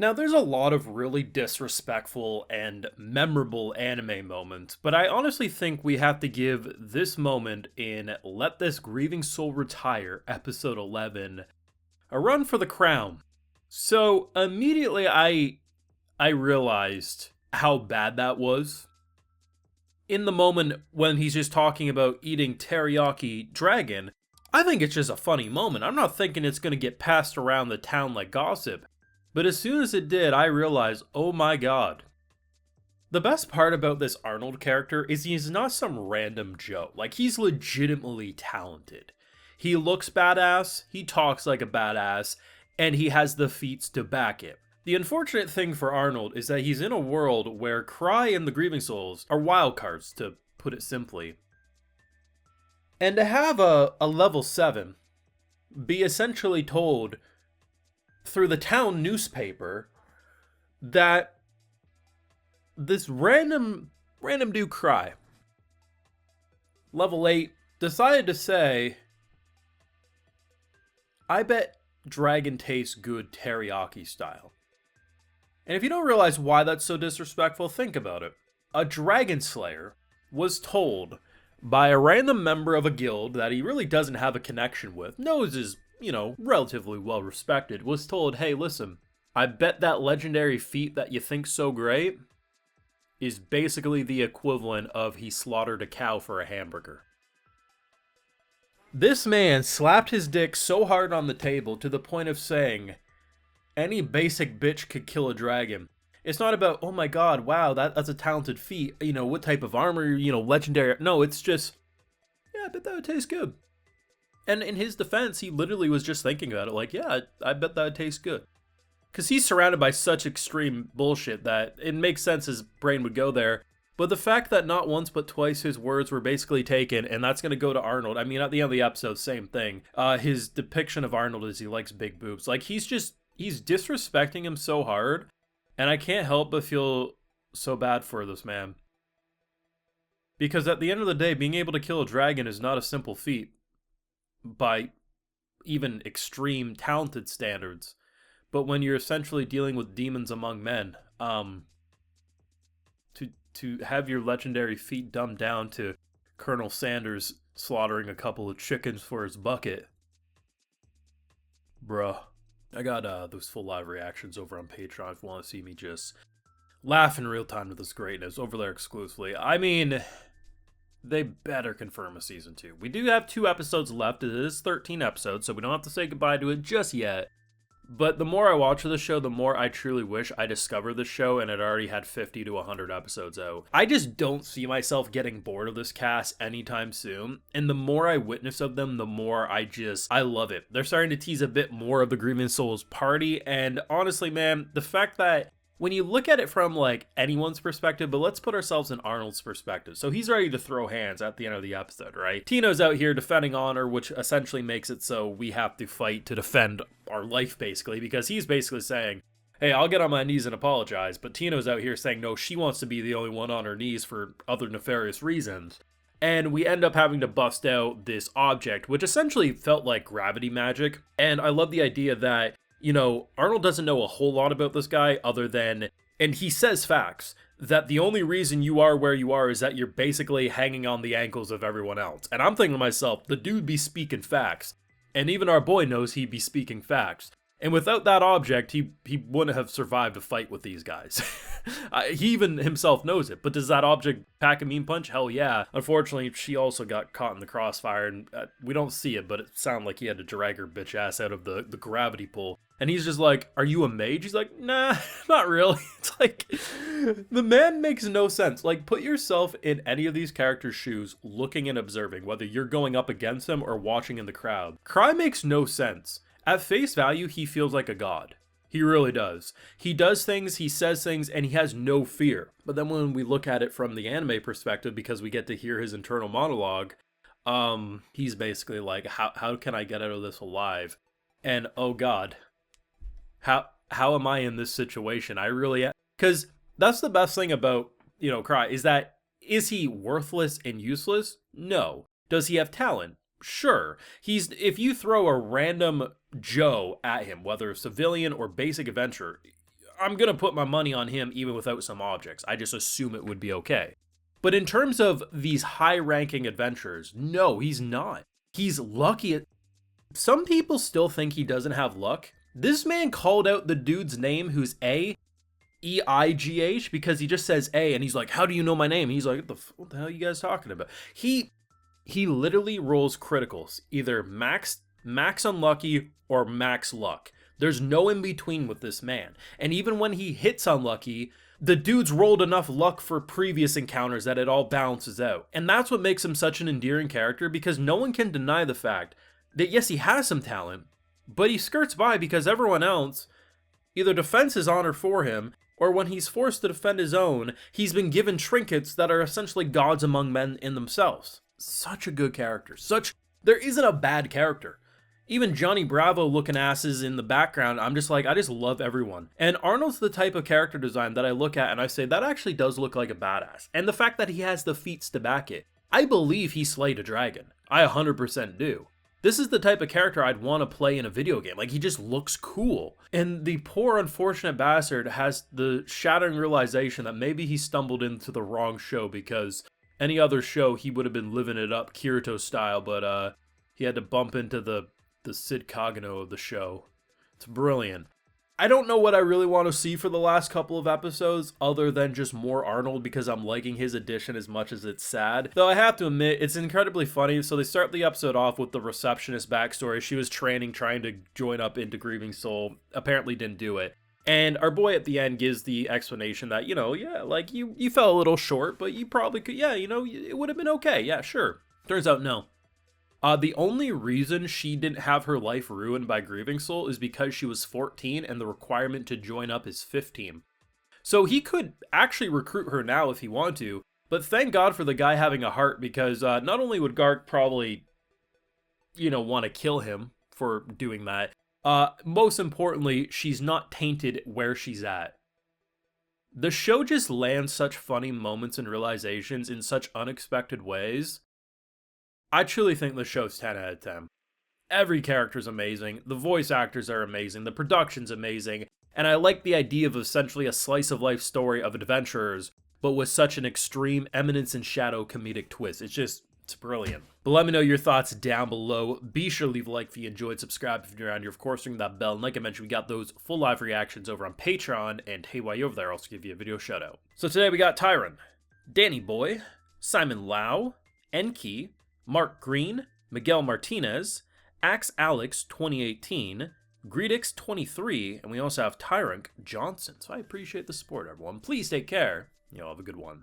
Now, there's a lot of really disrespectful and memorable anime moments, but I honestly think we have to give this moment in Let This Grieving Soul Retire, episode 11, a run for the crown. So, immediately I realized how bad that was. In the moment when he's just talking about eating teriyaki dragon, I think it's just a funny moment. I'm not thinking it's going to get passed around the town like gossip. But as soon as it did, I realized, oh my god. The best part about this Arnold character is he's not some random Joe. Like, he's legitimately talented. He looks badass, he talks like a badass, and he has the feats to back it. The unfortunate thing for Arnold is that he's in a world where Krai and the Grieving Souls are wildcards, to put it simply. And to have a level 7 be essentially told through the town newspaper that this random dude Krai, level 8, decided to say, I bet dragon tastes good teriyaki style. And if you don't realize why that's so disrespectful, think about it. A dragon slayer was told by a random member of a guild that he really doesn't have a connection with, knows is, relatively well respected, was told, hey, listen, I bet that legendary feat that you think so great is basically the equivalent of he slaughtered a cow for a hamburger. This man slapped his dick so hard on the table to the point of saying, any basic bitch could kill a dragon. It's not about, oh my god, wow, that's a talented feat, what type of armor, legendary. No, it's just, yeah, I bet that would taste good. And in his defense, he literally was just thinking about it like, yeah, I bet that would taste good. Because he's surrounded by such extreme bullshit that it makes sense his brain would go there. But the fact that not once but twice his words were basically taken, and that's going to go to Arnold. I mean, at the end of the episode, same thing. His depiction of Arnold is he likes big boobs. Like, he's disrespecting him so hard. And I can't help but feel so bad for this man. Because at the end of the day, being able to kill a dragon is not a simple feat. By even extreme talented standards. But when you're essentially dealing with demons among men, to have your legendary feat dumbed down to Colonel Sanders slaughtering a couple of chickens for his bucket. Bruh. I got those full live reactions over on Patreon if you want to see me just laugh in real time with this greatness over there exclusively. I mean, they better confirm a season 2. We do have 2 episodes left. It is 13 episodes, so we don't have to say goodbye to it just yet. But the more I watch the show, the more I truly wish I discovered the show and it already had 50 to 100 episodes out. I just don't see myself getting bored of this cast anytime soon. And the more I witness of them, the more I love it. They're starting to tease a bit more of the Grieving Souls party. And honestly, man, the fact that when you look at it from like anyone's perspective, but let's put ourselves in Arnold's perspective. So he's ready to throw hands at the end of the episode, right? Tino's out here defending honor, which essentially makes it so we have to fight to defend our life, basically, because he's basically saying, hey, I'll get on my knees and apologize. But Tino's out here saying, no, she wants to be the only one on her knees for other nefarious reasons. And we end up having to bust out this object, which essentially felt like gravity magic. And I love the idea that Arnold doesn't know a whole lot about this guy other than, and he says facts, that the only reason you are where you are is that you're basically hanging on the ankles of everyone else. And I'm thinking to myself, the dude be speaking facts. And even our boy knows he'd be speaking facts. And without that object, he wouldn't have survived a fight with these guys. He even himself knows it. But does that object pack a mean punch? Hell yeah. Unfortunately, she also got caught in the crossfire. And we don't see it, but it sounded like he had to drag her bitch ass out of the gravity pull. And he's just like, are you a mage? He's like, nah, not really. It's like, the man makes no sense. Like, put yourself in any of these characters' shoes, looking and observing, whether you're going up against them or watching in the crowd. Cry makes no sense. At face value, he feels like a god. He really does. He does things, he says things, and he has no fear. But then when we look at it from the anime perspective, because we get to hear his internal monologue, he's basically like, how can I get out of this alive? And oh god, how am I in this situation? I really am. Because that's the best thing about, Krai, is he worthless and useless? No. Does he have talent? Sure. If you throw a random Joe at him, whether civilian or basic adventurer, I'm gonna put my money on him even without some objects. I just assume it would be okay. But in terms of these high-ranking adventurers, no, he's not. He's lucky at... Some people still think he doesn't have luck. This man called out the dude's name who's A, E-I-G-H, because he just says A, and he's like, how do you know my name? He's like, what the hell are you guys talking about? He literally rolls criticals, either max unlucky or max luck. There's no in between with this man. And even when he hits unlucky, the dude's rolled enough luck for previous encounters that it all balances out. And that's what makes him such an endearing character, because no one can deny the fact that yes, he has some talent, but he skirts by because everyone else either defends his honor for him, or when he's forced to defend his own, he's been given trinkets that are essentially gods among men in themselves. Such a good character. There isn't a bad character. Even Johnny Bravo looking asses in the background, I'm just like, I just love everyone. And Arnold's the type of character design that I look at and I say, that actually does look like a badass. And the fact that he has the feats to back it. I believe he slayed a dragon. I 100% do. This is the type of character I'd want to play in a video game. Like, he just looks cool. And the poor unfortunate bastard has the shattering realization that maybe he stumbled into the wrong show, because any other show he would have been living it up Kirito style, but he had to bump into the Sid Kagano of the show. It's brilliant. I don't know what I really want to see for the last couple of episodes other than just more Arnold, because I'm liking his addition as much as it's sad. Though I have to admit, it's incredibly funny. So they start the episode off with the receptionist backstory. She was training, trying to join up into Grieving Soul. Apparently didn't do it. And our boy at the end gives the explanation that, you know, yeah, like you fell a little short, but you probably could, yeah, you know, it would have been okay. Yeah, sure. Turns out no. The only reason she didn't have her life ruined by Grieving Soul is because she was 14 and the requirement to join up is 15. So he could actually recruit her now if he wanted to, but thank God for the guy having a heart, because not only would Gark probably, you know, want to kill him for doing that, most importantly, she's not tainted where she's at. The show just lands such funny moments and realizations in such unexpected ways. I truly think the show's 10 out of 10. Every character's amazing, the voice actors are amazing, the production's amazing, and I like the idea of essentially a slice-of-life story of adventurers, but with such an extreme Eminence in Shadow comedic twist. It's brilliant. But let me know your thoughts down below. Be sure to leave a like if you enjoyed, subscribe if you're around here, of course, ring that bell, and like I mentioned, we got those full live reactions over on Patreon, and hey, while you're over there, I'll also give you a video shout out. So today we got Tyron, Danny Boy, Simon Lau, Enki, Mark Green, Miguel Martinez, Axe Alex 2018, Greedix 23, and we also have Tyrunk Johnson. So I appreciate the support, everyone. Please take care. You'll have a good one.